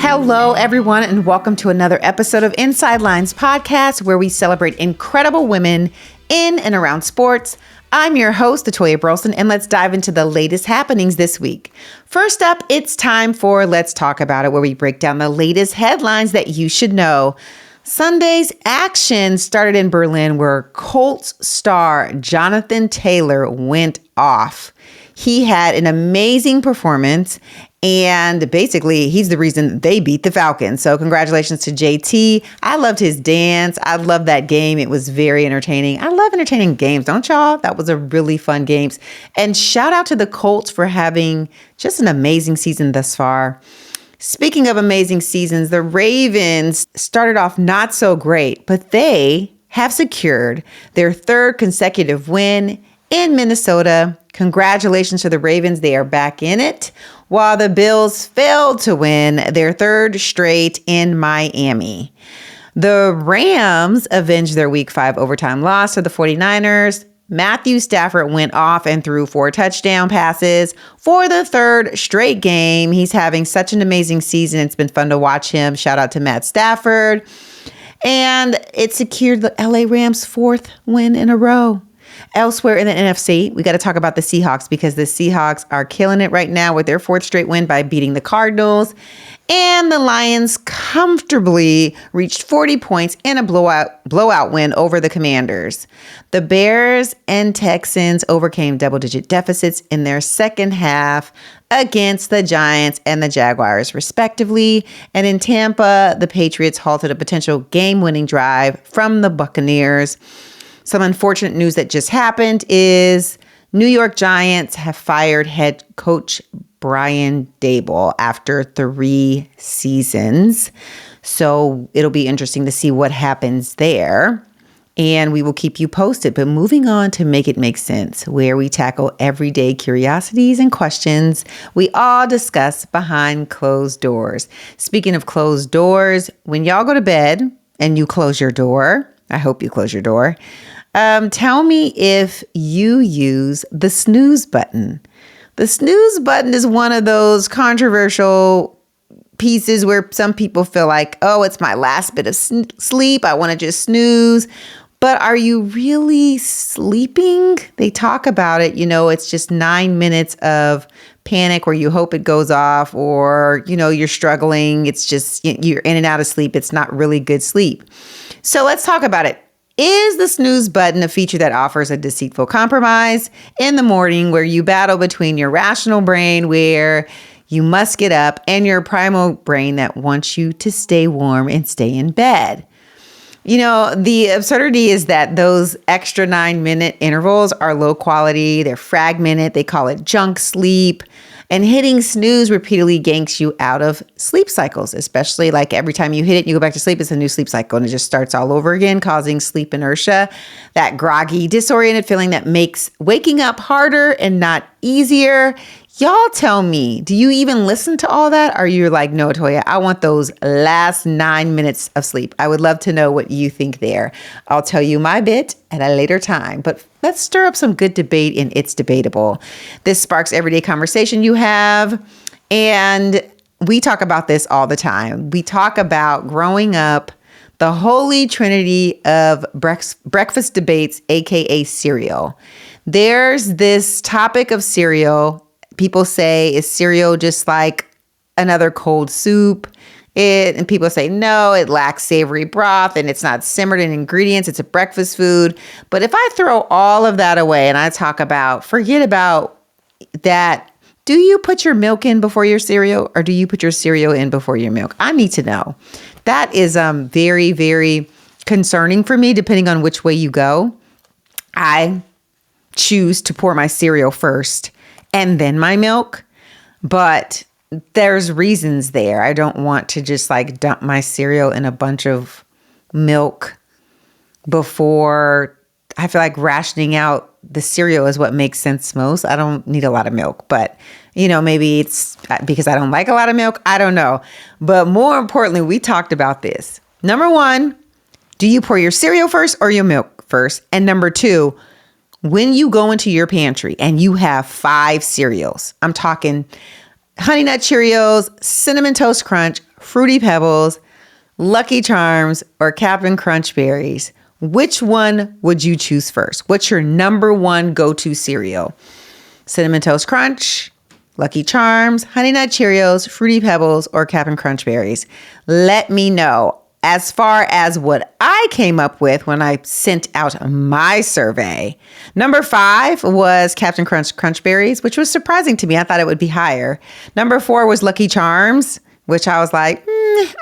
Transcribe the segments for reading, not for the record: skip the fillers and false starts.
Hello, everyone, and welcome to another episode of Inside Lines Podcast, where we celebrate incredible women in and around sports. I'm your host, Atoya Burleson, and let's dive into the latest happenings this week. First up, it's time for Let's Talk About It, where we break down the latest headlines that you should know. Sunday's action started in Berlin, where Colts star Jonathan Taylor went off. He had an amazing performance, and basically, he's the reason they beat the Falcons. So congratulations to JT. I loved his dance. I loved that game. It was very entertaining. I love entertaining games, don't y'all? That was a really fun game. And shout out to the Colts for having just an amazing season thus far. Speaking of amazing seasons, the Ravens started off not so great, but they have secured their third consecutive win in Minnesota. Congratulations to the Ravens. They are back in it, while the Bills failed to win their third straight in Miami. The Rams avenged their Week 5 overtime loss to the 49ers. Matthew Stafford went off and threw 4 touchdown passes for the third straight game. He's having such an amazing season. It's been fun to watch him. Shout out to Matt Stafford. And it secured the LA Rams' 4th win in a row. Elsewhere in the NFC, we got to talk about the Seahawks, because the Seahawks are killing it right now with their 4th straight win by beating the Cardinals. And the Lions comfortably reached 40 points in a blowout win over the Commanders. The Bears and Texans overcame double-digit deficits in their second half against the Giants and the Jaguars, respectively. And in Tampa, the Patriots halted a potential game-winning drive from the Buccaneers. Some unfortunate news that just happened is New York Giants have fired head coach Brian Daboll after 3 seasons. So it'll be interesting to see what happens there. And we will keep you posted. But moving on to Make It Make Sense, where we tackle everyday curiosities and questions we all discuss behind closed doors. Speaking of closed doors, when y'all go to bed and you close your door, I hope you close your door, tell me if you use the snooze button. The snooze button is one of those controversial pieces where some people feel like, oh, it's my last bit of sleep. I want to just snooze. But are you really sleeping? They talk about it. It's just 9 minutes of panic where you hope it goes off, or, you're struggling. It's just you're in and out of sleep. It's not really good sleep. So let's talk about it. Is the snooze button a feature that offers a deceitful compromise in the morning, where you battle between your rational brain, where you must get up, and your primal brain that wants you to stay warm and stay in bed? The absurdity is that those extra 9-minute intervals are low quality. They're fragmented. They call it junk sleep. And hitting snooze repeatedly yanks you out of sleep cycles, especially like every time you hit it and you go back to sleep, it's a new sleep cycle, and it just starts all over again, causing sleep inertia, that groggy, disoriented feeling that makes waking up harder and not easier. Y'all tell me, do you even listen to all that? Are you like, no, Toya, I want those last 9 minutes of sleep? I would love to know what you think there. I'll tell you my bit at a later time, but let's stir up some good debate in It's Debatable. This sparks everyday conversation you have, and we talk about this all the time. We talk about growing up, the holy trinity of breakfast debates, aka cereal. There's this topic of cereal. People say, is cereal just like another cold soup? And people say, no, it lacks savory broth and it's not simmered in ingredients. It's a breakfast food. But if I throw all of that away and I talk about, forget about that, do you put your milk in before your cereal, or do you put your cereal in before your milk? I need to know. That is very, very concerning for me, depending on which way you go. I choose to pour my cereal first and then my milk, but there's reasons there. I don't want to just like dump my cereal in a bunch of milk before. I feel like rationing out the cereal is what makes sense most. I don't need a lot of milk, but maybe it's because I don't like a lot of milk. I don't know. But more importantly, we talked about this. Number 1, do you pour your cereal first or your milk first? And number 2, when you go into your pantry and you have 5 cereals, I'm talking Honey Nut Cheerios, Cinnamon Toast Crunch, Fruity Pebbles, Lucky Charms, or Captain Crunch Berries? Which one would you choose first? What's your number one go-to cereal? Cinnamon Toast Crunch, Lucky Charms, Honey Nut Cheerios, Fruity Pebbles, or Captain Crunch Berries? Let me know. As far as what I came up with when I sent out my survey, number 5 was Captain Crunch Berries, which was surprising to me. I thought it would be higher. Number 4 was Lucky Charms, which I was like,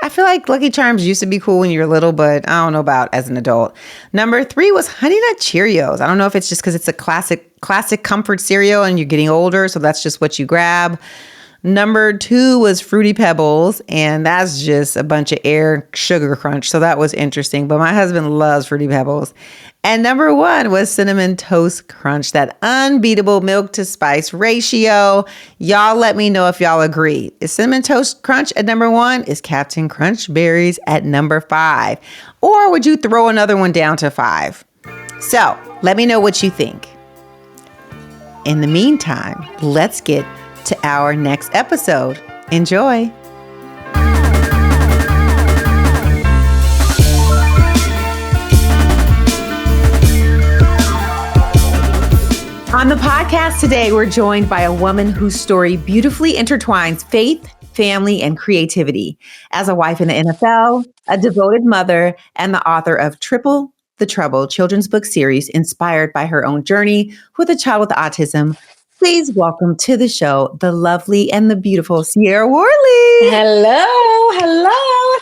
I feel like Lucky Charms used to be cool when you were little, but I don't know about as an adult. Number 3 was Honey Nut Cheerios. I don't know if it's just because it's a classic comfort cereal and you're getting older, so that's just what you grab. Number 2 was Fruity Pebbles, and that's just a bunch of air sugar crunch. So that was interesting. But my husband loves Fruity Pebbles. And number 1 was Cinnamon Toast Crunch, that unbeatable milk to spice ratio. Y'all let me know if y'all agree. Is Cinnamon Toast Crunch at number 1? Is Captain Crunch Berries at number 5? Or would you throw another one down to 5? So let me know what you think. In the meantime, let's get to our next episode. Enjoy. On the podcast today, we're joined by a woman whose story beautifully intertwines faith, family, and creativity. As a wife in the NFL, a devoted mother, and the author of Triple the Trouble children's book series inspired by her own journey with a child with autism, please welcome to the show the lovely and the beautiful Sierra Worley. Hello.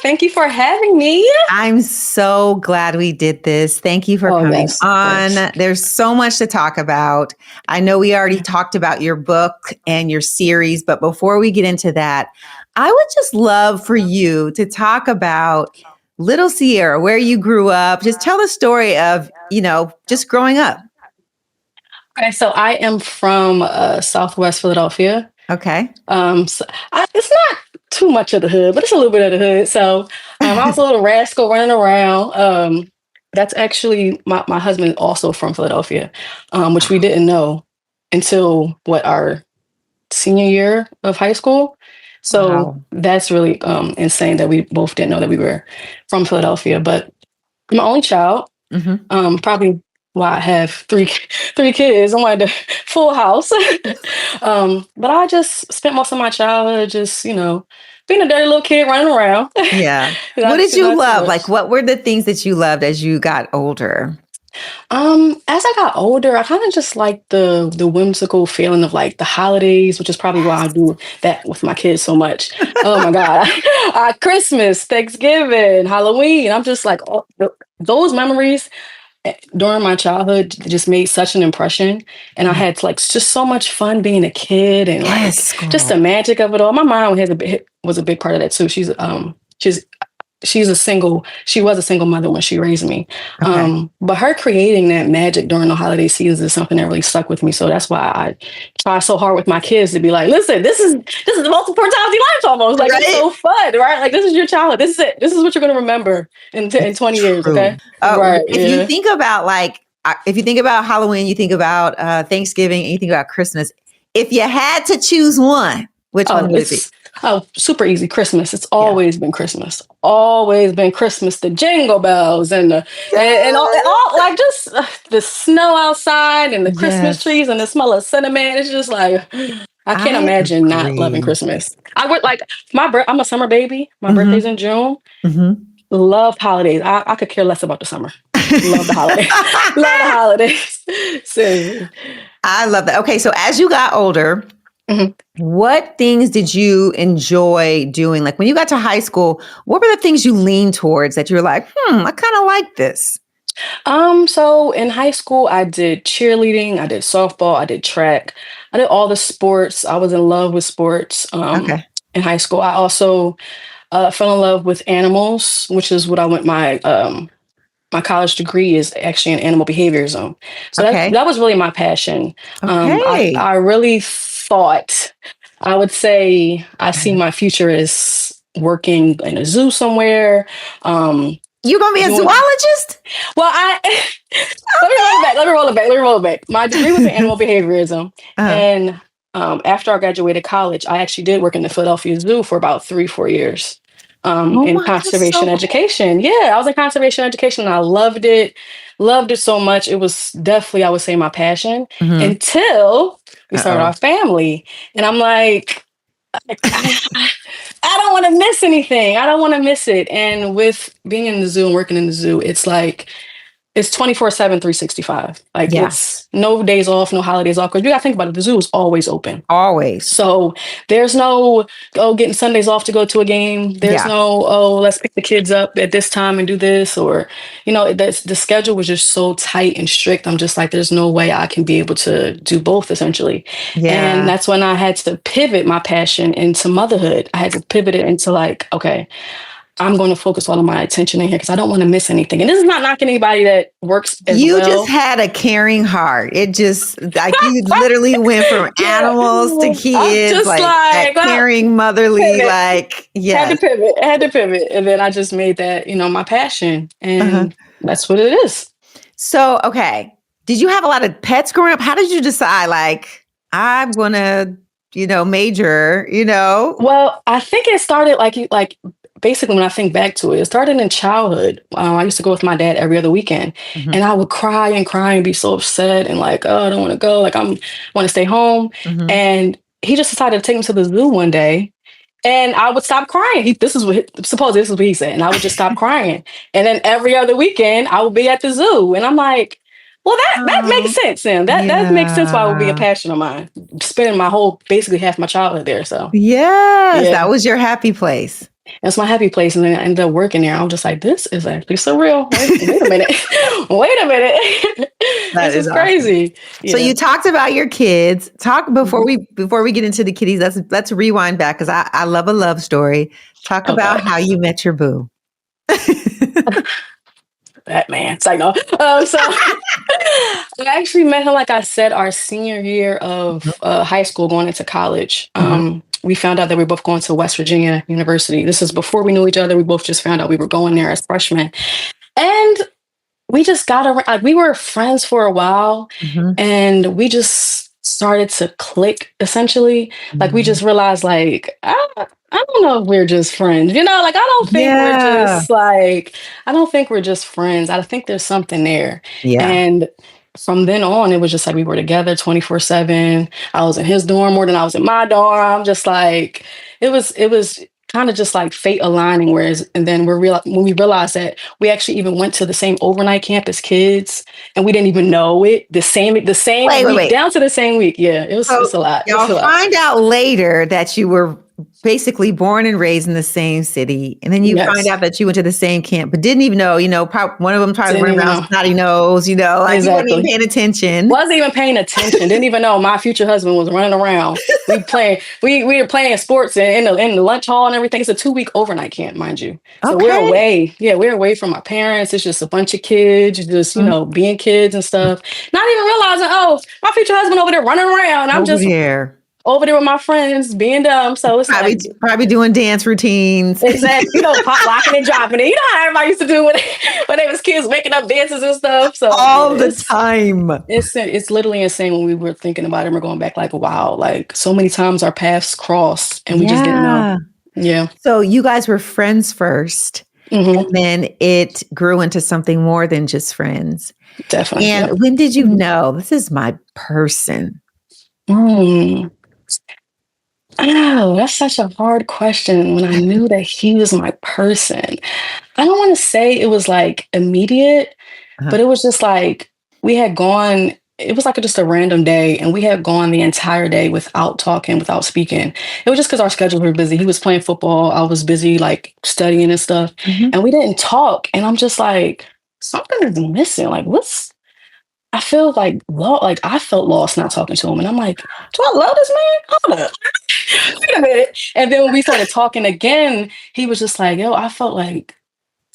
Thank you for having me. I'm so glad we did this. Thank you for coming on. There's so much to talk about. I know we already talked about your book and your series, but before we get into that, I would just love for you to talk about little Sierra, where you grew up. Just tell the story of, just growing up. Okay, so I am from Southwest Philadelphia. Okay. It's not too much of the hood, but it's a little bit of the hood. So I was a little rascal running around. That's actually my husband also from Philadelphia, which we didn't know until our senior year of high school. So That's really insane that we both didn't know that we were from Philadelphia. But I'm my only child. Mm-hmm. Probably why I have three kids. I'm like the full house. But I just spent most of my childhood just, being a dirty little kid running around. Yeah. What did you love? Like, what were the things that you loved as you got older? As I got older, I kind of just liked the whimsical feeling of like the holidays, which is probably why I do that with my kids so much. Oh my God. Christmas, Thanksgiving, Halloween. I'm just like, those memories during my childhood just made such an impression, and I had like just so much fun being a kid, and just the magic of it all. My mom was a big part of that too. She was a single mother when she raised me. Okay. But her creating that magic during the holiday seasons is something that really stuck with me. So that's why I try so hard with my kids to be like, listen, this is the most important time of your life almost. Like, It's so fun, right? Like, this is your childhood. This is it. This is what you're going to remember in 20 years. Okay. Right. If you think about Halloween, you think about Thanksgiving, and you think about Christmas. If you had to choose one, which one would it be? Oh, super easy. Christmas. It's always been Christmas. Always been Christmas. The jingle bells and all like just the snow outside and the Christmas trees and the smell of cinnamon. It's just like I can't imagine not loving Christmas. I would like I'm a summer baby. My birthday's in June. Mm-hmm. Love holidays. I could care less about the summer. Love the holidays. Love the holidays. So, I love that. Okay, so as you got older. Mm-hmm. What things did you enjoy doing? Like when you got to high school, what were the things you leaned towards that you were like, I kind of like this? So in high school, I did cheerleading, I did softball, I did track, I did all the sports. I was in love with sports. In high school, I also fell in love with animals, which is what I went my college degree is actually in animal behaviorism. So that was really my passion. Okay. I really thought, I would say, I see my future as working in a zoo somewhere. You're going to be a zoologist? Well, let me roll it back. My degree was in animal behaviorism. And after I graduated college, I actually did work in the Philadelphia Zoo for about 3-4 years. Oh in my, that's conservation so cool. education. Yeah, I was in conservation education and I loved it so much. It was definitely, I would say, my passion Hmm. until we started Uh-oh. our family. And I'm like, I don't want to miss anything. I don't want to miss it. And with being in the zoo and working in the zoo, it's like, it's 24/7, 365. Like Yeah, it's no days off, no holidays off. Because you gotta think about it, the zoo is always open. always. So there's no, oh, getting Sundays off to go to a game. There's Yeah, no, oh, let's pick the kids up at this time and do this. Or, the schedule was just so tight and strict. I'm just like, there's no way I can be able to do both essentially. And yeah. that's when I had to pivot my passion into motherhood. I had to pivot it into like, okay, I'm going to focus all of my attention in here because I don't want to miss anything. And this is not knocking anybody that works as You just well. had a caring heart. It just like you literally went from Yeah, animals to I'm kids, just like that like, well, caring motherly, pivot. like Had to yes. pivot. Had to pivot. And then I just made that, my passion. Uh-huh. And that's what it is. So, okay. Did you have a lot of pets growing up? How did you decide, like, I'm gonna, major? Well, I think it started like basically when I think back to it, it started in childhood. I used to go with my dad every other weekend, Hmm. and I would cry and be so upset and like, oh, I don't want to go. Like I'm want to stay home. Hmm. And he just decided to take me to the zoo one day, and I would stop crying. Suppose this is what he said, and I would just stop crying. And then every other weekend, I would be at the zoo, and I'm like, well, that makes Oh, sense. Then that makes sense. Why it would be a yeah. passion of mine. Spending my whole basically half my childhood there. So Yes, yeah, that was your happy place. that's my happy place. And then I ended up working there. I'm just like, this is actually surreal. Wait a minute. Wait a minute. That This is is awesome. crazy. So Yeah. you talked about your kids. Talk before Mhm. we get into the kitties. Let's rewind back because I love a love story. Talk about Okay. how you met your boo. That man. It's like, no. So I actually met him, like I said, our senior year of high school going into college. Hmm. We found out that we were both going to West Virginia University. This is before we knew each other. We both just found out we were going there as freshmen. And we just got around, like we were friends for a while Hmm. and we just started to click essentially. Like we Hmm. just realized like, I don't know if we're just friends, like Yeah. I don't think we're just friends. I think there's something there. Yeah. And from then on, it was just like we were together 24/7. I was in his dorm more than I was in my dorm. I'm just like, it was kind of just like fate aligning. Whereas, and then when we realized that we actually even went to the same overnight camp as kids, and we didn't even know it. The same Wait, wait, week, wait. down to the same week. Yeah, it's So a lot. It's y'all a lot. find out later that you were basically born and raised in the same city, and then you find Yes, out that you went to the same camp, but didn't even know. One of them tried to didn't run even around know snotty nose. Like you weren't even exactly. paying attention. Wasn't even paying attention. Didn't even know my future husband was running around. We were playing sports in the lunch hall and everything. It's a 2-week overnight camp, mind you. So we're Okay. away. Yeah, we're away from our parents. It's just a bunch of kids, just Mhm. being kids and stuff. Not even realizing, oh, my future husband over there running around. I'm Over just there, over there with my friends being dumb. So it's probably like probably doing dance routines. exactly, pop locking and dropping it. You know how everybody used to do when they was kids, making up dances and stuff. So yeah, All the time. it's literally insane when we were thinking about it and we're going back like, wow, like so many times our paths crossed and we just didn't know. Yeah. Yeah. So you guys were friends first, and Hmm. then it grew into something more than just friends. Definitely. And Yep. when did you know this is my person? Mm. Oh, that's such a hard question. When I knew that he was my person, I don't want to say it was like immediate, Uh-huh. but it was just like we had gone, it was like just a random day, and we had gone the entire day without talking, without speaking. It was just because our schedules were busy. He was playing football, I was busy like studying and stuff, Mhm. and we didn't talk. And I'm just like, something is missing. Like, I feel like like I felt lost not talking to him, and I'm like, do I love this man? Hold up, wait a minute. And then when we started talking again, he was just like, yo, I felt like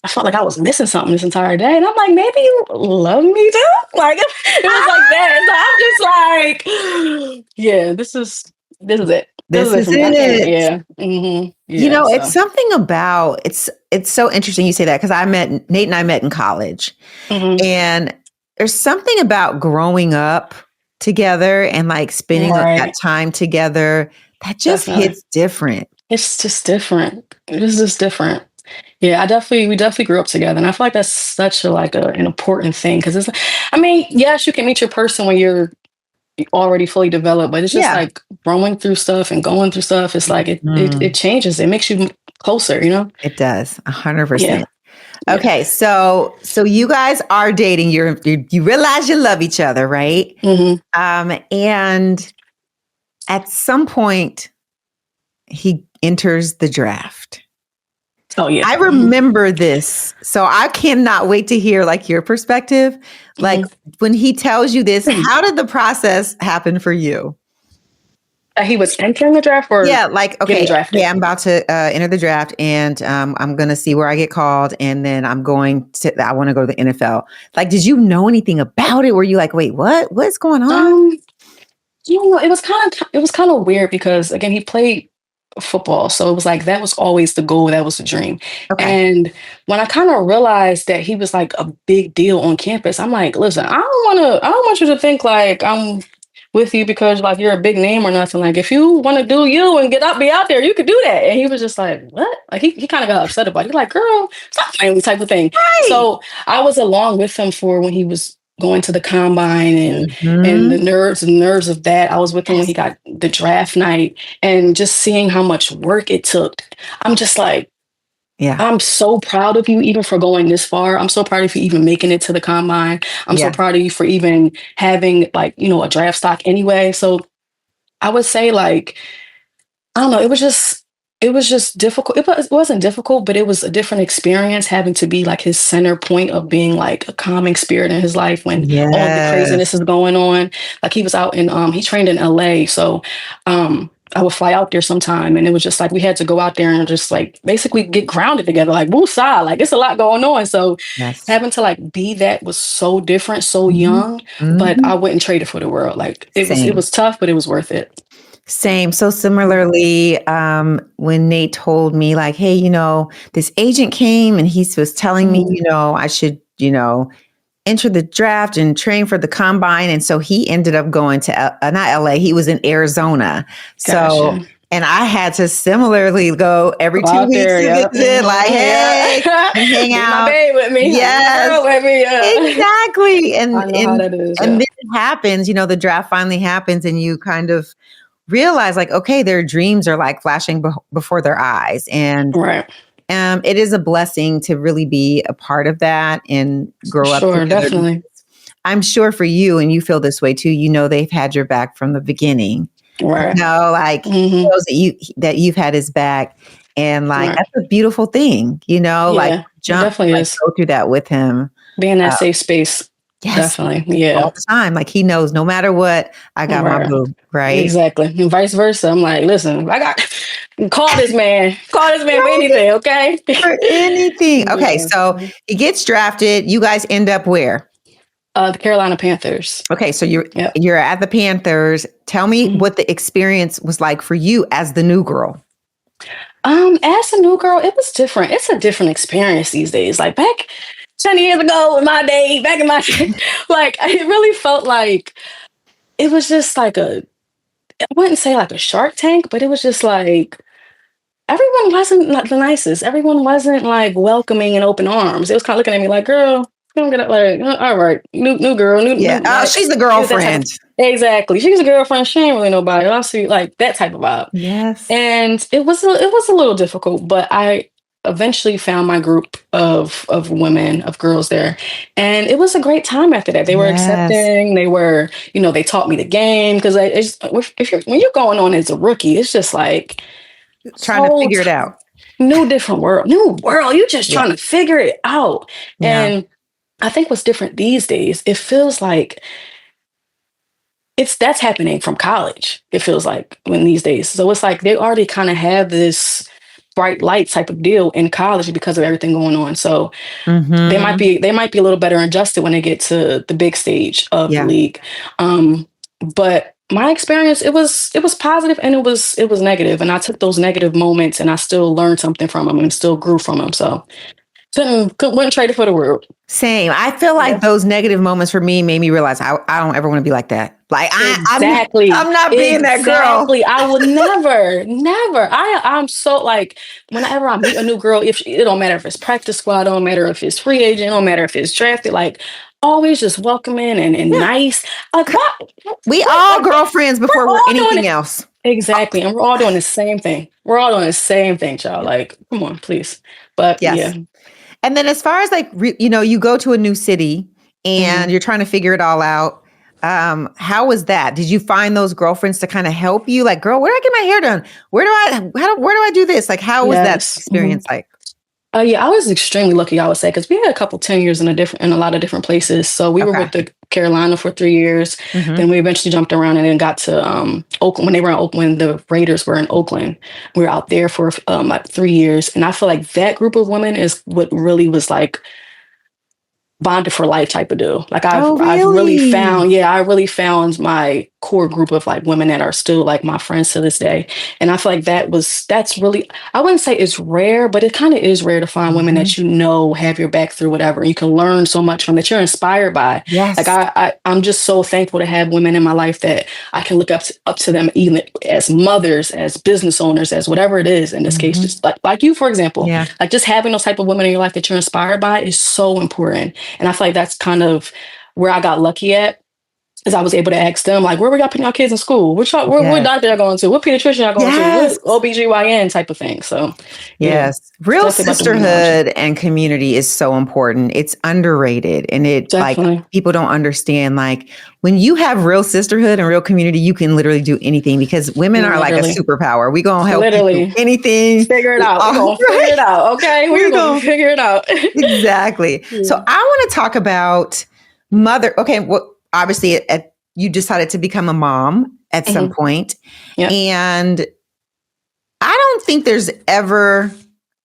I was missing something this entire day. And I'm like, maybe you love me too? Like it was like that. So I'm just like, yeah, this is it. This is This it is for me. I can't, it. yeah. Yeah. It's So something about it's so interesting you say that because Nate and I met in college. hmm And there's something about growing up together and like spending that right. time together that just Definitely. hits different. It's just different. It's just different. Yeah, we definitely grew up together, and I feel like that's such a an important thing because it's. I mean, yes, you can meet your person when you're already fully developed, but it's just Yeah. like growing through stuff and going through stuff. It's like it Mhm. changes. It makes you closer. You know? It does, Yeah, 100%. yeah. Okay, so you guys are dating. You realize you love each other, right? Hmm. And at some point, he enters the draft. Oh yeah. I remember this, so I cannot wait to hear like your perspective. Like Hmm. when he tells you this, how did the process happen for you? He was entering the draft or Yeah, like getting okay, drafted. yeah, I'm about to enter the draft, and I'm gonna see where I get called, and then I want to go to the NFL. Like, did you know anything about it? Were you like, wait, what? What's going on? Um, you know, it was kind of weird because again, he played football, so it was like that was always the goal, that was the dream. Okay, And when I kind of realized that he was like a big deal on campus, I'm like, listen, I don't want you to think like I'm with you because like you're a big name or nothing. Like if you want to do you and be out there, you could do that. And he was just like, what? Like he kind of got upset about it. He's like, girl, stop playing me type of thing. right. So I was along with him for when he was going to the combine and Hmm. the nerves of that. I was with him when he Yes. got the draft night and just seeing how much work it took. I'm just like, Yeah. I'm so proud of you even for going this far. I'm so proud of you even making it to the combine. I'm so Yeah. proud of you for even having like, you know, a draft stock anyway. So I would say like I don't know. It was just difficult. It wasn't difficult, but it was a different experience having to be like his center point of being like a calming spirit in his life when all of the craziness Yes. is going on. Like he was out in he trained in LA, so I would fly out there sometime, and it was just like we had to go out there and just like basically get grounded together. Like woosah, like it's a lot going on. So Yes. having to like be that was so different, so Hmm. young, but Hmm. I wouldn't trade it for the world. Like it Same. was tough, but it was worth it. Same. So similarly, when Nate told me, like, hey, this agent came and he was telling me, Mhm. I should, enter the draft and train for the combine. And so he ended up going to not LA, he was in Arizona. So, Gotcha. and I had to similarly go every Go 2 weeks there, to yep. visit, like, hey, Yeah. and hang Bring my out. babe with me. Bring my Yes, girl with me. Yeah. exactly. I And know how and that is. and Yeah. then it happens, the draft finally happens, and you kind of realize like, okay, their dreams are like flashing before their eyes. And Right. it is a blessing to really be a part of that and grow up Sure. together. Definitely. I'm sure for you, and you feel this way too, they've had your back from the beginning. Right. Like he Hmm. knows that you've had his back. And like Right. that's a beautiful thing, like Yeah. It definitely like is. go through that with him. Be in that Uh, safe space. yes, Definitely. all Yeah. the time. Like he knows no matter what, I got my Right. boo, right? Exactly. And vice versa. I'm like, listen, I got call this man. Call this man for Right. anything, okay? For anything. Okay, Yeah. so he gets drafted. You guys end up where? The Carolina Panthers. Okay, so you're Yep. you're at the Panthers. Tell me Mhm. what the experience was like for you as the new girl. As a new girl, it was different. It's a different experience these days. Like back 10 years ago in my day, back in my like it really felt like it was just like I wouldn't say like a Shark Tank, but it was just like everyone wasn't the nicest. Everyone wasn't like welcoming and open arms. It was kind of looking at me like, girl, you don't get it like, all right, new girl, Yeah. Oh, like she's the it was that type of girlfriend. exactly. She's a girlfriend, she ain't really nobody. I see like that type of vibe. Yes. And it was a little difficult, but I eventually found my group of women, of girls there, and it was a great time after that. They were Yes. accepting. They were, you know, they taught me the game because if you're when you're going on as a rookie, it's just like Trying to whole figure it out. new different world, new world. You're just Yeah. trying to figure it out, Yeah. and I think what's different these days, it feels like that's happening from college. It feels like when these days. So it's like they already kind of have this bright light type of deal in college because of everything going on. So Mm-hmm. they might be a little better adjusted when they get to the big stage of the Yeah. league. But my experience, it was positive and it was negative, and I took those negative moments and I still learned something from them and still grew from them. So Wouldn't trade it for the world. Same. I feel like those negative moments for me made me realize I don't ever want to be like that. Like Exactly. I'm not being that girl. Exactly. I would never. I'm so like, whenever I meet a new girl, it don't matter if it's practice squad, don't matter if it's free agent, don't matter if it's drafted, like always just welcoming and nice. Like we all girlfriends before we're anything else. Exactly. And we're all doing the same thing. We're all doing the same thing, child. Like, come on, please. But yes. Yeah. And then as far as like, you go to a new city and you're trying to figure it all out. How was that? Did you find those girlfriends to kind of help you? Like, girl, where do I get my hair done? Where do I do this? Like, how was that experience like? Yeah, I was extremely lucky, I would say, because we had a couple 10 years in a lot of different places. So we were with the Carolina for 3 years. Then we eventually jumped around and then got to Oakland. When they were in Oakland, the Raiders were in Oakland. We were out there for like 3 years. And I feel like that group of women is what really was like bonded for life type of deal. Like I've really found my core group of like women that are still like my friends to this day. And I feel like that's really, I wouldn't say it's rare, but it kind of is rare to find women that have your back through whatever. You can learn so much from, that you're inspired by. Yes. Like I'm just so thankful to have women in my life that I can look up to them, even as mothers, as business owners, as whatever it is in this case, just like you, for example. Yeah. Like just having those type of women in your life that you're inspired by is so important. And I feel like that's kind of where I got lucky at, is I was able to ask them, like, where we got putting our kids in school? What doctor y'all going to? What pediatrician y'all going to? What OBGYN type of thing. So, real sisterhood and community is so important. It's underrated. And like, people don't understand, like, when you have real sisterhood and real community, you can literally do anything, because women are like a superpower. We gonna help you do anything. Figure it out. We're gonna figure it out. Okay. We're gonna figure it out. Exactly. Yeah. So I want to talk about obviously you decided to become a mom at some point. Yep. And I don't think there's ever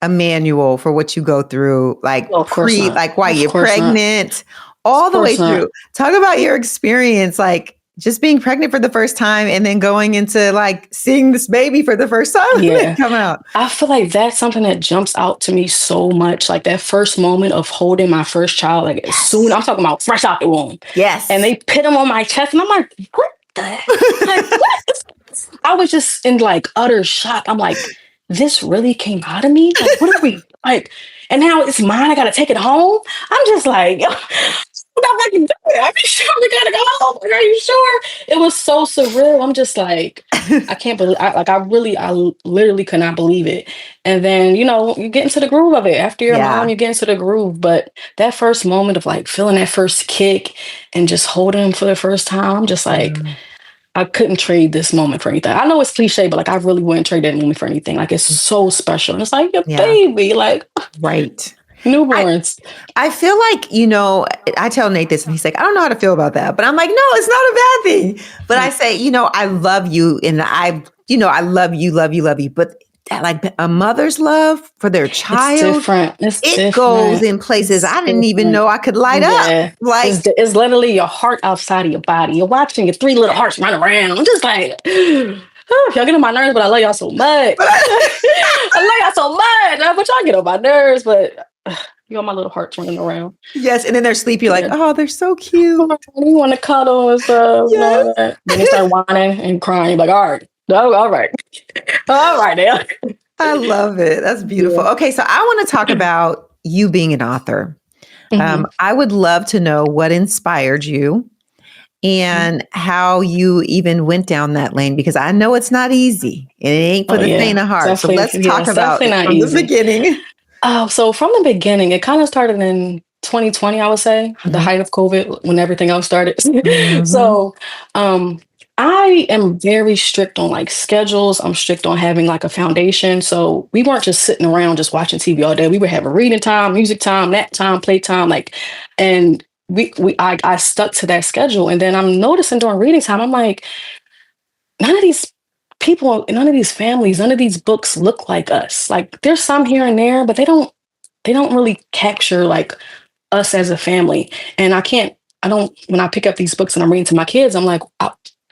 a manual for what you go through, like while you're pregnant, all the way through. Talk about your experience, like just being pregnant for the first time and then going into like seeing this baby for the first time come out. I feel like that's something that jumps out to me so much. Like that first moment of holding my first child, like as soon, I'm talking about fresh out the womb. Yes. And they put him on my chest and I'm like, what the heck? Like, what? I was just in like utter shock. I'm like, this really came out of me? Like, what are we like? And now it's mine. I got to take it home. I'm just like, I can do it. Are you sure we gotta go home? Are you sure? It was so surreal. I'm just like, I can't believe. I literally could not believe it. And then you get into the groove of it. After you're a mom, you get into the groove. But that first moment of like feeling that first kick and just holding him for the first time, I'm just like, I couldn't trade this moment for anything. I know it's cliche, but like I really wouldn't trade that moment for anything. Like it's so special. And it's like your baby, like right. Newborns. I feel like, I tell Nate this and he's like, I don't know how to feel about that. But I'm like, no, it's not a bad thing. But I say, I love you. And I love you. But like a mother's love for their child, it's different. Goes in places I didn't even know I could light up. Like it's literally your heart outside of your body. You're watching your 3 little hearts run around. I'm just like, y'all get on my nerves, but I love y'all so much. I love y'all so much. But y'all get on my nerves, but you on my little hearts running around. Yes, and then they're sleepy. You're like, oh, they're so cute. You want to cuddle and stuff. Yes. Then they start whining and crying. Like, all right. No, all right. All right, now. I love it. That's beautiful. Yeah. Okay, so I want to talk about you being an author. I would love to know what inspired you and how you even went down that lane, because I know it's not easy. It ain't for the faint of heart. Definitely, so let's talk about it from the beginning. So from the beginning, it kind of started in 2020, I would say, the height of COVID, when everything else started. So I am very strict on like schedules. I'm strict on having like a foundation. So we weren't just sitting around just watching TV all day. We were having reading time, music time, nap time, play time, and I stuck to that schedule. And then I'm noticing during reading time, I'm like, none of these people, none of these families, none of these books look like us. Like there's some here and there, but they don't really capture like us as a family. And when I pick up these books and I'm reading to my kids, I'm like,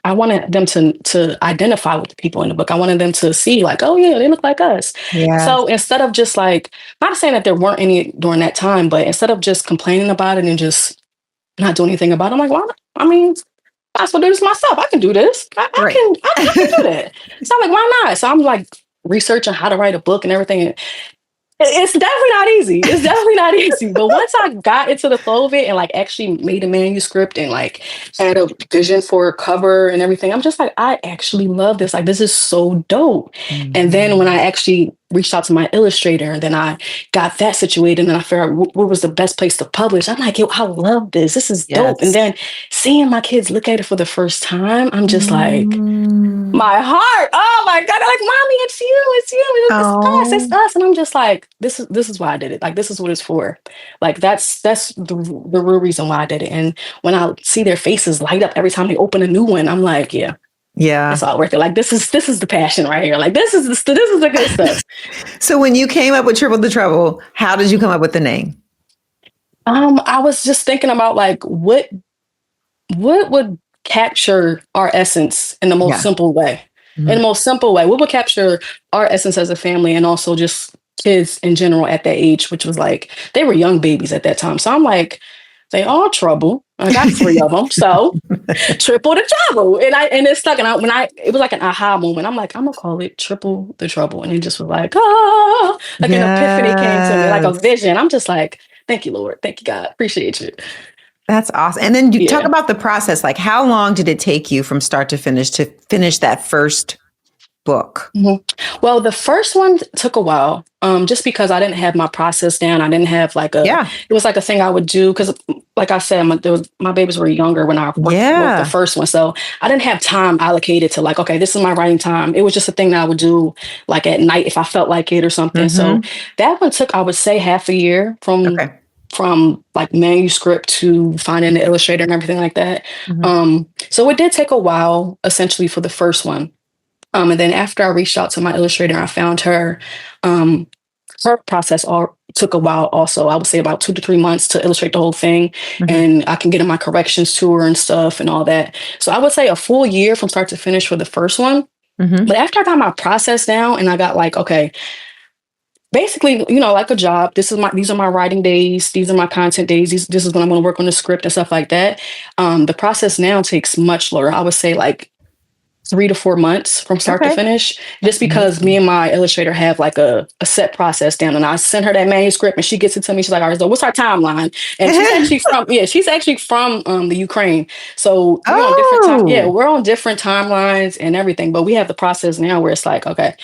I wanted them to identify with the people in the book. I wanted them to see like, oh yeah, they look like us. Yeah. So instead of just like, not saying that there weren't any during that time, but instead of just complaining about it and just not doing anything about it, I'm like, well, I mean, I might as well do this myself. I can do this. Right. I can do that. So I'm like, why not? So I'm like researching how to write a book and everything. It's definitely not easy. It's definitely not easy. But once I got into the flow of it and like actually made a manuscript and like had a vision for a cover and everything, I'm just like, I actually love this. Like, this is so dope. And then when I actually reached out to my illustrator and then I got that situated and I figured out what was the best place to publish, I'm like, yo, I love this. This is dope. And then seeing my kids look at it for the first time, I'm just like, my heart, oh my God, they're like, mommy, it's you, it's us. And I'm just like, this is why I did it. Like, this is what it's for. Like, that's the real reason why I did it. And when I see their faces light up every time they open a new one, I'm like, yeah, it's all worth it. Like, this is the passion right here. Like, this is the good stuff. So when you came up with Triple the Trouble, how did you come up with the name? I was just thinking about like, what would capture our essence in the most simple way? In the most simple way, what would capture our essence as a family and also just kids in general at that age, which was like, they were young babies at that time. So I'm like, they all trouble. I got 3 of them. So Triple the Trouble. And it stuck. And it was like an aha moment. I'm like, I'm going to call it Triple the Trouble. And it just was like, an epiphany came to me, like a vision. I'm just like, thank you, Lord. Thank you, God. Appreciate you. That's awesome. And then you talk about the process. Like, how long did it take you from start to finish that first book? Mm-hmm. Well, the first one took a while, just because I didn't have my process down. I didn't have like it was like a thing I would do. Cause like I said, my babies were younger when I wrote the first one. So I didn't have time allocated to like, okay, this is my writing time. It was just a thing that I would do like at night if I felt like it or something. So that one took, I would say, half a year from like manuscript to finding the illustrator and everything like that. So it did take a while essentially for the first one. And then after I reached out to my illustrator, I found her, her process all took a while also. I would say about 2 to 3 months to illustrate the whole thing. And I can get in my corrections to her and stuff and all that. So I would say a full year from start to finish for the first one. But after I got my process down and I got like, okay, basically, like a job, these are my writing days. These are my content days. This is when I'm going to work on the script and stuff like that. The process now takes much longer. I would say like 3 to 4 months from start to finish, just because me and my illustrator have like a set process down, and I send her that manuscript and she gets it to me. She's like, all right, so what's our timeline? And she's actually from the Ukraine. So we're on different we're on different timelines and everything, but we have the process now where it's like, okay,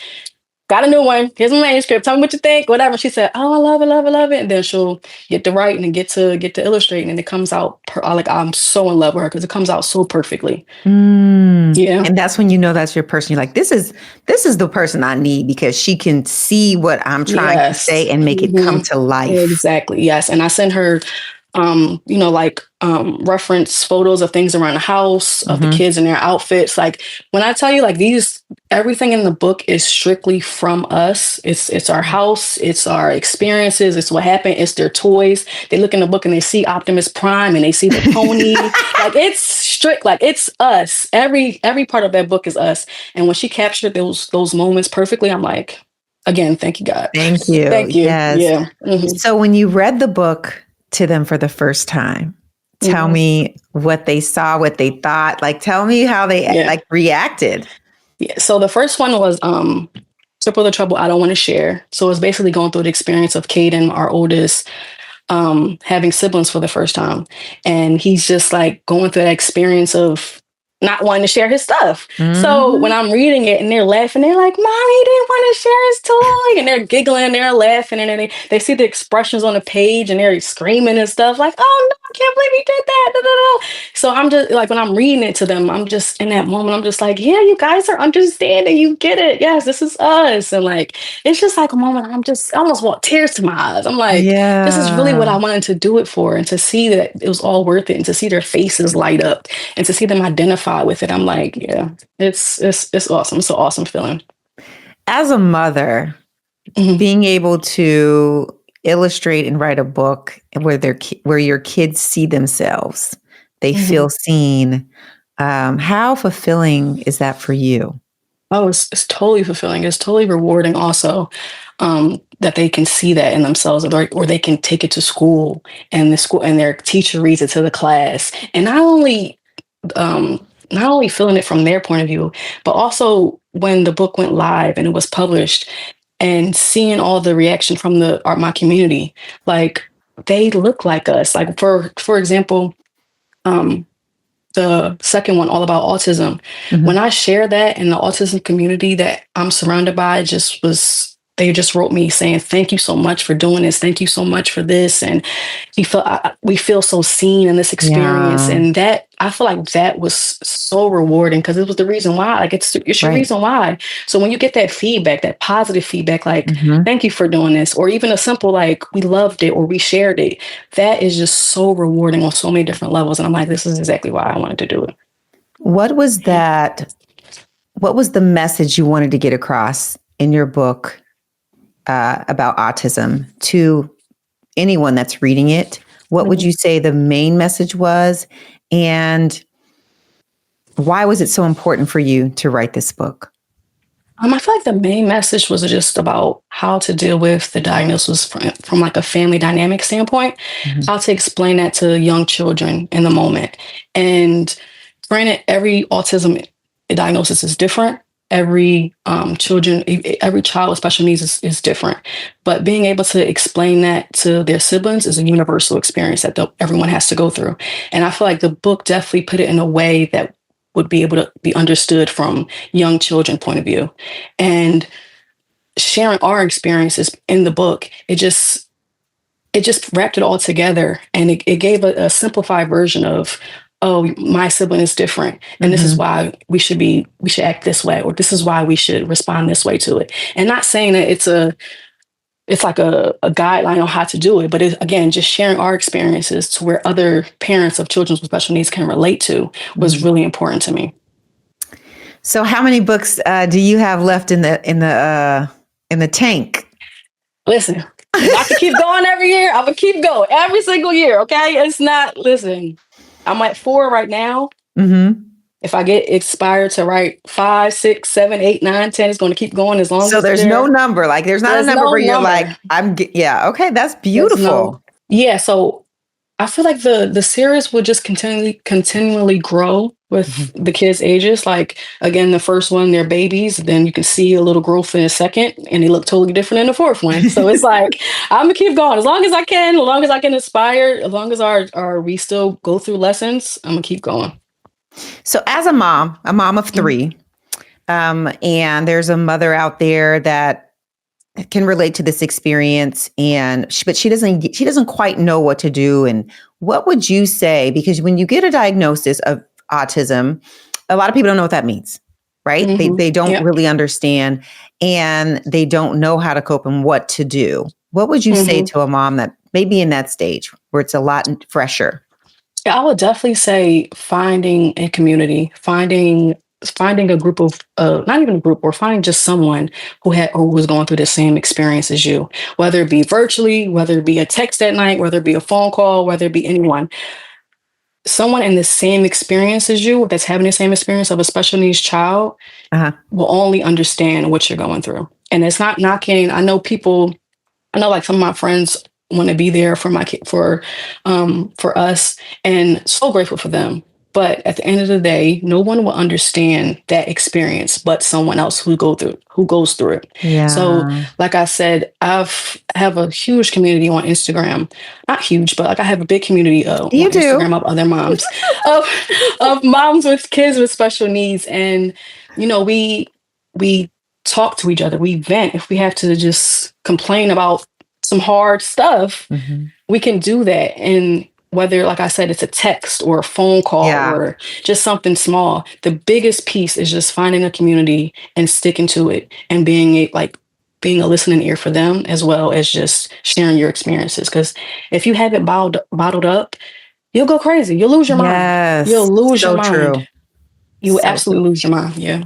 got a new one. Here's my manuscript. Tell me what you think, whatever. She said, oh, I love it, love it, love it. And then she'll get to writing and get to illustrating. And it comes out, I'm so in love with her because it comes out so perfectly. Yeah. And that's when you know that's your person. You're like, this is the person I need because she can see what I'm trying to say and make it come to life. Exactly. Yes. And I send her reference photos of things around the house, of the kids and their outfits. Like when I tell you like everything in the book is strictly from us. It's our house. It's our experiences. It's what happened. It's their toys. They look in the book and they see Optimus Prime and they see the pony. Like it's strict. Like it's us. Every part of that book is us. And when she captured those moments perfectly, I'm like, again, thank you, God. Thank you. Thank you. Yes. Yeah. So when you read the book to them for the first time, tell me what they saw, what they thought. Like, tell me how they reacted. Yeah. So the first one was Triple the Trouble I Don't Want to Share. So it's basically going through the experience of Caden, our oldest, having siblings for the first time. And he's just like going through that experience of not wanting to share his stuff. So when I'm reading it and they're laughing, they're like, Mommy didn't want to share his toy. And they're giggling, they're laughing, and then they see the expressions on the page and they're screaming and stuff like, oh no, I can't believe he did that. Da, da, da. So I'm just like, when I'm reading it to them, I'm just in that moment, I'm just like, yeah, you guys are understanding. You get it. Yes, this is us. And like, it's just like a moment I almost want tears to my eyes. I'm like, this is really what I wanted to do it for. And to see that it was all worth it, and to see their faces light up and to see them identify with it, I'm like, yeah, it's awesome. It's an awesome feeling. As a mother, being able to illustrate and write a book where your kids see themselves, they feel seen. How fulfilling is that for you? Oh, it's totally fulfilling. It's totally rewarding also, that they can see that in themselves, or they can take it to school, and the school and their teacher reads it to the class. And not only feeling it from their point of view, but also when the book went live and it was published, and seeing all the reaction from my community, like they look like us. Like for example, um, the second one, all about autism. Mhm. When I share that in the autism community that I'm surrounded by, they just wrote me saying, "Thank you so much for doing this. Thank you so much for this." And we feel so seen in this experience. Yeah, And that, I feel like that was so rewarding, because it was the reason why, like it's your right. reason why. So when you get that feedback, that positive feedback, like, Mhm. "Thank you for doing this," or even a simple, like, "We loved it," or "We shared it," that is just so rewarding on so many different levels. And I'm like, this is exactly why I wanted to do it. What was that? What was the message you wanted to get across in your book about autism to anyone that's reading it? What would Mhm. you say the main message was? And why was it so important for you to write this book? I feel like the main message was just about how to deal with the diagnosis from like a family dynamic standpoint, Mhm. how to explain that to young children in the moment. And granted, every autism diagnosis is different. Every child with special needs is different. But being able to explain that to their siblings is a universal experience that everyone has to go through. And I feel like the book definitely put it in a way that would be able to be understood from young children point of view. And sharing our experiences in the book, it just wrapped it all together, and it gave a simplified version of, oh, my sibling is different, and this is Mhm. why we should act this way, or this is why we should respond this way to it. And not saying that it's like a guideline on how to do it, but again, just sharing our experiences to where other parents of children with special needs can relate to was Mhm. really important to me. So, how many books do you have left in the tank? Listen, if I could keep going every year, I would keep going every single year. Okay. It's not, listen, I'm at 4 right now. Hmm. If I get inspired to write 5, 6, 7, 8, 9, 10, it's going to keep going as long So as there's no number. Like there's not a there's number no where you're number. like, yeah, okay, that's There's no, beautiful. yeah. So I feel like the series will just continually grow with Mhm. the kids' ages. Like, again, the first one, they're babies. Then you can see a little growth in the second, and they look totally different in the fourth one. So it's like I'm gonna keep going as long as I can, as long as I can inspire, as long as our we still go through lessons. I'm gonna keep going. So, as a mom of Mhm. three, and there's a mother out there that can relate to this experience, but she doesn't quite know what to do. And what would you say? Because when you get a diagnosis of autism, a lot of people don't know what that means, right? They don't Yep. really understand, and they don't know how to cope and what to do. What would you say hmm to a mom that may be in that stage where it's a lot fresher? Yeah, I would definitely say finding a community, finding a group of, not even a group, or finding just someone who was going through the same experience as you, whether it be virtually, whether it be a text at night, whether it be a phone call, whether it be anyone, someone in the same experience as you, that's having the same experience of a special needs child, Uh-huh. will only understand what you're going through. And it's not knocking. I know, like, some of my friends want to be there for my kid, for us, and so grateful for them. But at the end of the day, no one will understand that experience but someone else who goes through it. So, Yeah. like I said, I have a huge community on Instagram. Not huge, but like I have a big community You on do. Instagram of other moms, of of moms with kids with special needs. And we talk to each other. We vent. If we have to just complain about some hard stuff, Mhm. we can do that. And whether, like I said, it's a text or a phone call Yeah. or just something small, the biggest piece is just finding a community and sticking to it, and being a listening ear for them, as well as just sharing your experiences. Because if you have it bottled up, you'll go crazy. You'll lose your mind. Yes. You'll lose your So mind. true. You will So true. absolutely lose your mind. Yeah.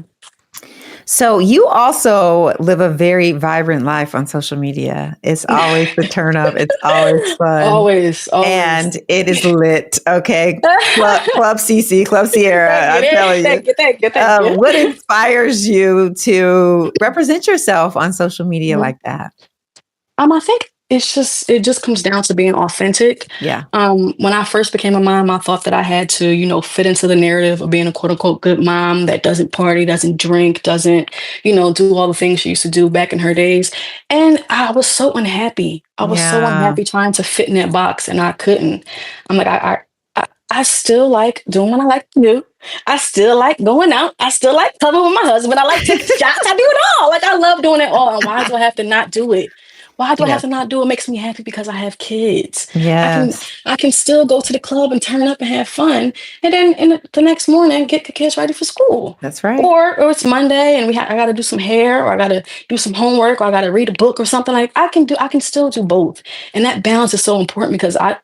So you also live a very vibrant life on social media. It's always the turn up. It's always fun. Always, always. And it is lit. Okay. Club CC, Club Sierra. I'm telling you. Thank you. What inspires you to represent yourself on social media like that? I think it just comes down to being authentic. Yeah. When I first became a mom, I thought that I had to, fit into the narrative of being a quote unquote good mom that doesn't party, doesn't drink, doesn't, do all the things she used to do back in her days. And I was so unhappy. I was so Yeah. unhappy trying to fit in that box, and I couldn't. I'm like, I still like doing what I like to do. I still like going out. I still like clubbing with my husband. I like taking shots. I do it all. Like, I love doing it all. And why do I have to not do it? Why do I have Yes. to not do it? It makes me happy because I have kids. Yes. I can still go to the club and turn up and have fun, and then the next morning get the kids ready for school. That's right. Or it's Monday and I got to do some hair, or I got to do some homework, or I got to read a book or something. Like, I can still do both, and that balance is so important because I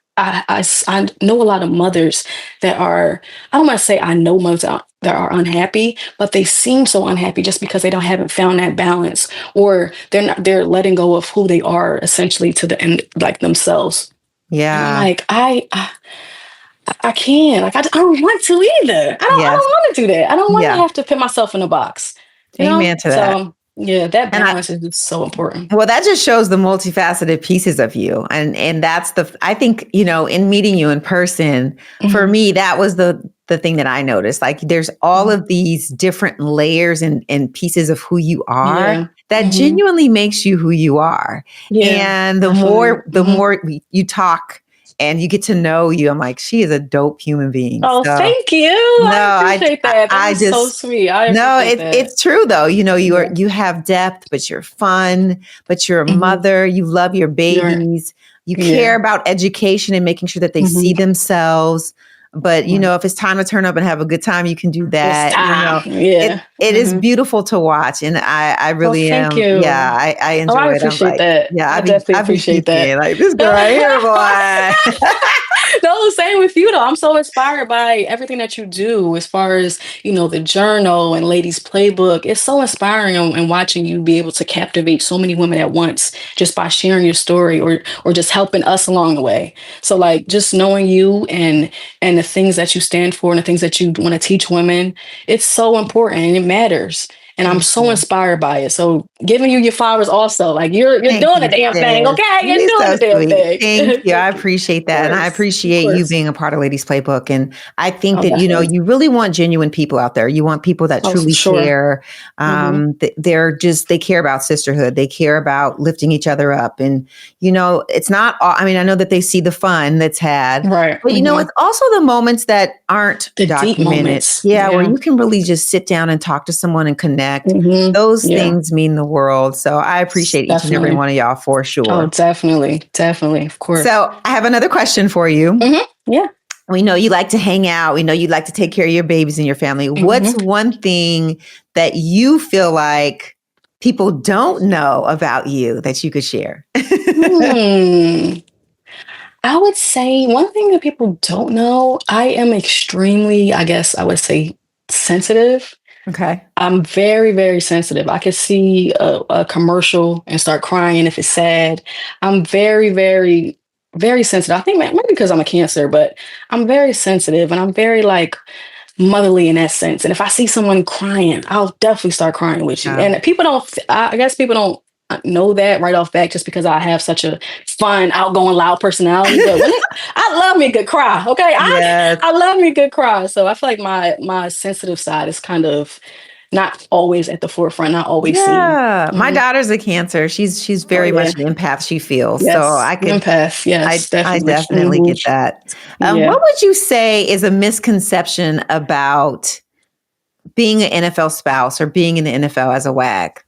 know a lot of mothers that are, I don't want to say I know mothers that are unhappy, but they seem so unhappy just because they haven't found that balance, or they're letting go of who they are essentially to the end, like themselves. Yeah. And I'm like, I can't, like, I don't want to either. I don't want to do that. I don't want to have to put myself in a box. Amen to that. So yeah, that balance is just so important. Well, that just shows the multifaceted pieces of you. And that's I think, in meeting you in person, for me, that was the thing that I noticed. Like, there's all of these different layers and pieces of who you are that genuinely makes you who you are. And the more you talk and you get to know you, I'm like, she is a dope human being. Oh, so, thank you. No, I appreciate that. That's so sweet. It's true though. You have depth, but you're fun, but you're a mother. You love your babies. You care about education and making sure that they see themselves. But if it's time to turn up and have a good time, you can do that. It is beautiful to watch, and I really am. Thank you. Yeah, I enjoy it. I appreciate that. Yeah, I definitely appreciate that. Like, this girl right here, boy. No, same with you though. I'm so inspired by everything that you do, as far as the journal and Ladies Playbook. It's so inspiring, and watching you be able to captivate so many women at once just by sharing your story, or just helping us along the way. So, like, just knowing you and the things that you stand for and the things that you want to teach women, it's so important and it matters. And I'm so inspired by it. So, giving you your flowers also. Like, you're doing the damn thing, okay? You're doing the damn thing. Thank you. I appreciate that. And I appreciate you being a part of Ladies Playbook. And I think that, you really want genuine people out there. You want people that truly care. They care about sisterhood. They care about lifting each other up. And, it's not, I know that they see the fun that's had. Right. But, it's also the moments that aren't the documented. Deep moments. Where you can really just sit down and talk to someone and connect. Those things mean the world. So I appreciate each and every one of y'all for sure. Oh, definitely. Definitely. Of course. So I have another question for you. Yeah. We know you like to hang out. We know you like to take care of your babies and your family. What's one thing that you feel like people don't know about you that you could share? I would say one thing that people don't know, I am extremely, I guess I would say, sensitive. Okay. I'm very, very sensitive. I could see a commercial and start crying if it's sad. I'm very, very, very sensitive. I think maybe because I'm a Cancer, but I'm very sensitive, and I'm very, like, motherly in that sense. And if I see someone crying, I'll definitely start crying with you. And I guess people don't know that right off back, just because I have such a fun, outgoing, loud personality. But I love me a good cry. Okay. I love me a good cry. So I feel like my sensitive side is kind of not always at the forefront, not always seen. My daughter's a Cancer. She's very much an empath. She feels. Yes, so I can empath. Yes, I definitely get that. What would you say is a misconception about being an NFL spouse or being in the NFL as a WAG?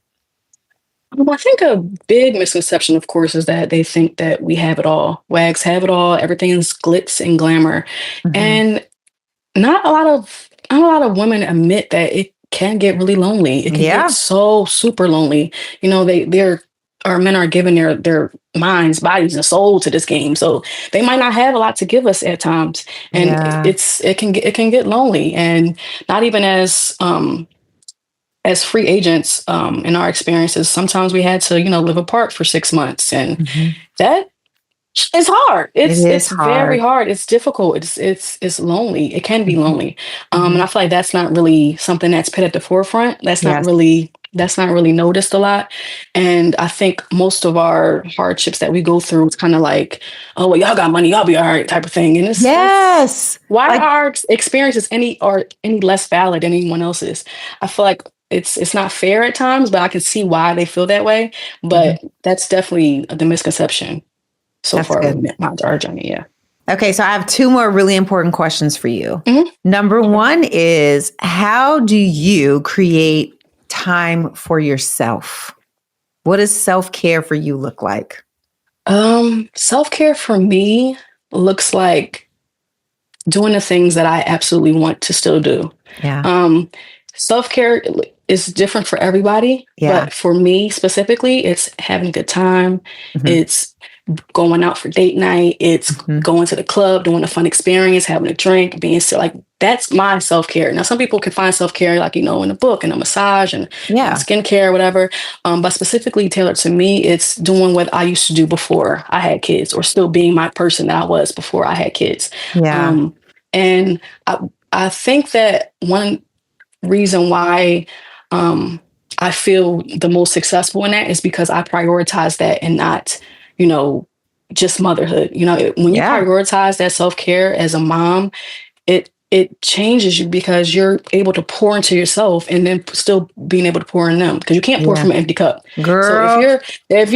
I think a big misconception, of course, is that they think that we have it all. WAGs have it all. Everything's glitz and glamour. And not a lot of women admit that it can get really lonely. It can get so super lonely. Our men are giving their minds, bodies, and soul to this game. So they might not have a lot to give us at times. And it can get lonely. And not even as as free agents, in our experiences, sometimes we had to, live apart for 6 months, and Mhm. that it's hard. It is It's very hard. hard. It's difficult. It's lonely. It can be Mhm. lonely. And Mhm. I feel like that's not really something that's put at the forefront. Yes. That's not really noticed a lot. And I think most of our hardships that we go through, it's kind of like, oh well, y'all got money, y'all be all right, type of thing. And it's Yes. why are Like, our experiences any less valid than anyone else's? I feel like it's not fair at times, but I can see why they feel that way. mhm. But that's definitely the misconception so That's far with good. our journey. Yeah. Okay, so I have two more really important questions for you. hmm Number one is, how do you create time for yourself? What does self-care for you look like? Self care for me looks like doing the things that I absolutely want to still do. Yeah. Um, Self care is different for everybody, Yeah. but for me specifically, it's having a good time. Mhm. It's going out for date night. It's Mhm. going to the club, doing a fun experience, having a drink, being so like that's my self care. Now, some people can find self care like in a book and a massage and Yeah. skincare, whatever. But specifically tailored to me, it's doing what I used to do before I had kids, or still being my person that I was before I had kids. Yeah. Um, and I think that one reason why um, I feel the most successful in that is because I prioritize that and not, you know, just motherhood. When you Yeah. prioritize that self care as a mom, it changes you because you're able to pour into yourself and then still being able to pour in them, because you can't pour Yeah. from an empty cup. So Girl. if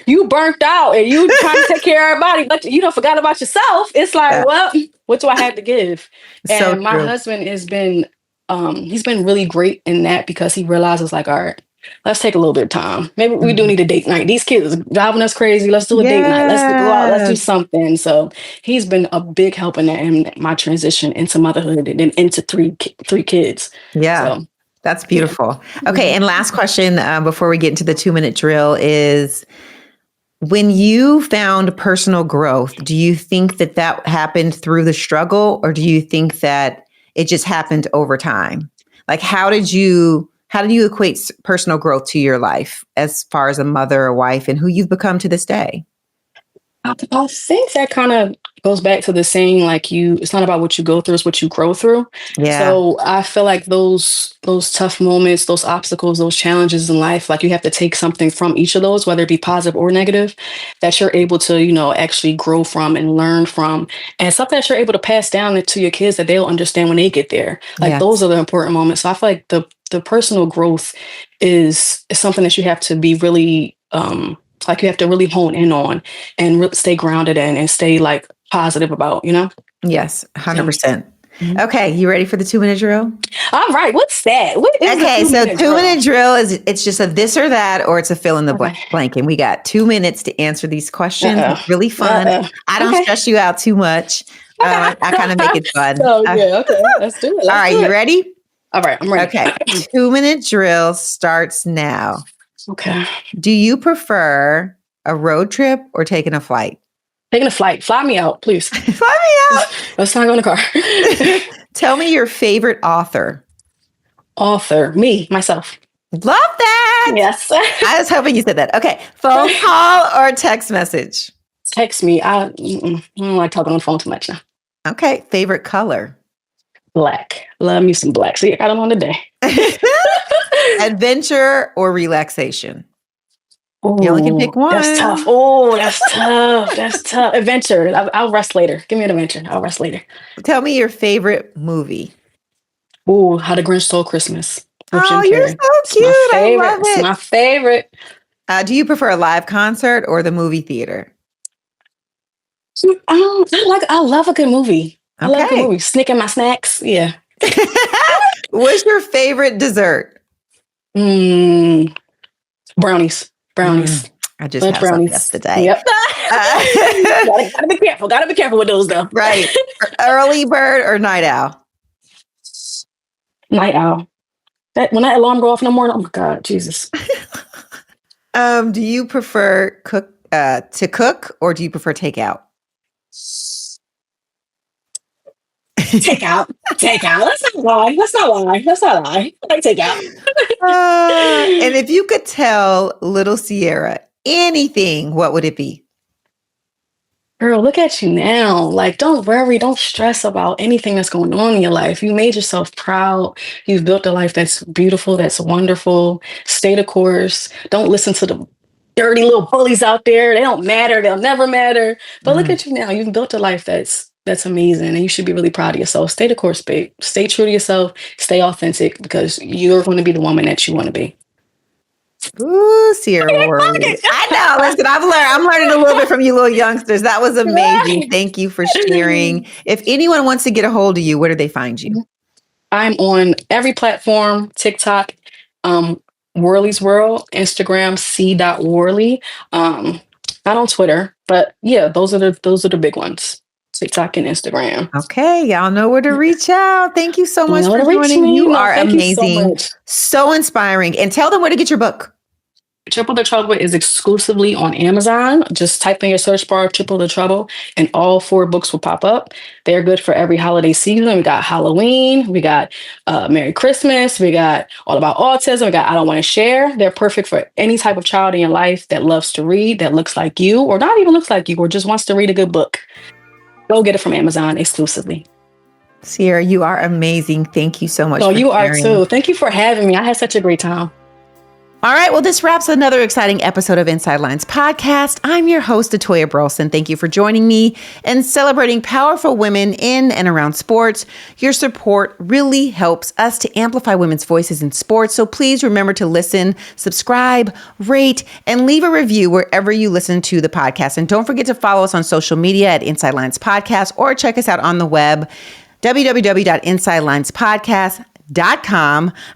you burnt out and you trying to take care of everybody, but you don't forgot about yourself, it's Yeah. like, well, what do I have to give? So And my true. husband he's been really great in that, because he realizes like, all right, let's take a little bit of time. Maybe we do Mhm. need a date night. These kids are driving us crazy. Let's do a date night. Let's go out. Let's do Yes. something. So he's been a big help in that, in my transition into motherhood and then into three kids. Yeah. So That's yeah. beautiful. Okay. Mhm. And last question before we get into the 2-minute drill is, when you found personal growth, do you think that that happened through the struggle, or do you think that it just happened over time? Like, how do you equate personal growth to your life as far as a mother or wife, and who you've become to this day? I think that kind of goes back to the saying, like, it's not about what you go through, it's what you grow through. Yeah. So I feel like those tough moments, those obstacles, those challenges in life, like, you have to take something from each of those, whether it be positive or negative, that you're able to, actually grow from and learn from, and something that you're able to pass down to your kids that they'll understand when they get there. Like, those Yes. are the important moments. So I feel like the personal growth is something that you have to be really like, you have to really hone in on and stay grounded in and stay like positive about. Yes. So 100%. mhm. Okay. You ready for the 2-minute drill? All right, what's that? What is the Okay, two so minute two drill? minute drill it's just a this or that, or it's a fill in the Okay. blank. And we got 2 minutes to answer these questions. Uh-oh. It's really fun. Uh-oh. I don't Okay. stress you out too much. Okay. I kind of make it fun. So yeah, okay. Let's do it. All Let's right, do you it. ready? All right, I'm ready. Okay, 2-minute drill starts now. Okay. Do you prefer a road trip or taking a flight? Taking a flight. Fly me out, please. Fly me Let's not go in the car. out. Tell me your favorite author. Author. Me, myself. Love that. Yes. I was hoping you said that. Okay, phone call or text message? Text me. I don't like talking on the phone too much now. Okay, favorite color? Black. Love me some black. See, I got them on the day. Adventure or relaxation? You only can Oh, pick one. that's tough. Oh, that's tough. That's tough. Adventure. I'll rest later. Give me an adventure. I'll rest later. Tell me your favorite movie. Oh, How the Grinch Stole Christmas with Oh, Jim you're Carrey. so It's cute. my I favorite. love It's it. my favorite. Do you prefer a live concert or the movie theater? I love a good movie. I love a good Okay. movie. Sneaking my snacks. Yeah. What's your favorite dessert? Mm, brownies. Brownies. I just Bunch had some brownies. yesterday. Yep. Gotta be careful. Gotta be careful with those though. Right. Early bird or night owl? Night owl. When that alarm go off in the morning, oh my God, Jesus. Do you prefer to cook or do you prefer takeout? Take out, take out. Let's not lie. Let's not lie. Let's not lie. Like take out. And if you could tell little Sierra anything, what would it be? Girl, look at you now. Like, don't worry, don't stress about anything that's going on in your life. You made yourself proud. You've built a life that's beautiful, that's wonderful. Stay the course. Don't listen to the dirty little bullies out there. They don't matter. They'll never matter. But look at you now. You've built a life that's amazing, and you should be really proud of yourself. Stay the course, babe. Stay true to yourself. Stay authentic because you're going to be the woman that you want to be. Ooh, Sierra Worley. I know. Listen, I'm learning a little bit from you little youngsters. That was amazing. Thank you for sharing. If anyone wants to get a hold of you, where do they find you? I'm on every platform, TikTok, Worley's World, Instagram, c.worley. Not on Twitter, but yeah, those are the big ones. TikTok and Instagram. Okay, y'all know where to reach out. Thank you so much for joining. You are amazing. So inspiring. And tell them where to get your book. Triple the Trouble is exclusively on Amazon. Just type in your search bar, Triple the Trouble, and all 4 books will pop up. They're good for every holiday season. We got Halloween, we got Merry Christmas, we got All About Autism, we got I Don't Want to Share. They're perfect for any type of child in your life that loves to read, that looks like you, or not even looks like you, or just wants to read a good book. Go get it from Amazon exclusively. Sierra, you are amazing. Thank you so much. Oh, you are too. Thank you for having me. I had such a great time. All right. Well, this wraps another exciting episode of Inside Lines Podcast. I'm your host, Atoya Burleson. Thank you for joining me and celebrating powerful women in and around sports. Your support really helps us to amplify women's voices in sports. So please remember to listen, subscribe, rate, and leave a review wherever you listen to the podcast. And don't forget to follow us on social media at Inside Lines Podcast or check us out on the web, www.insidelinespodcast.com.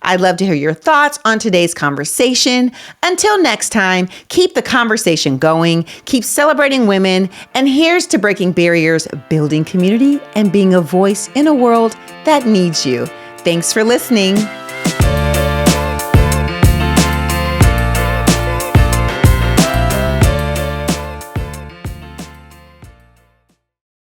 I'd love to hear your thoughts on today's conversation. Until next time, keep the conversation going, keep celebrating women, and here's to breaking barriers, building community, and being a voice in a world that needs you. Thanks for listening.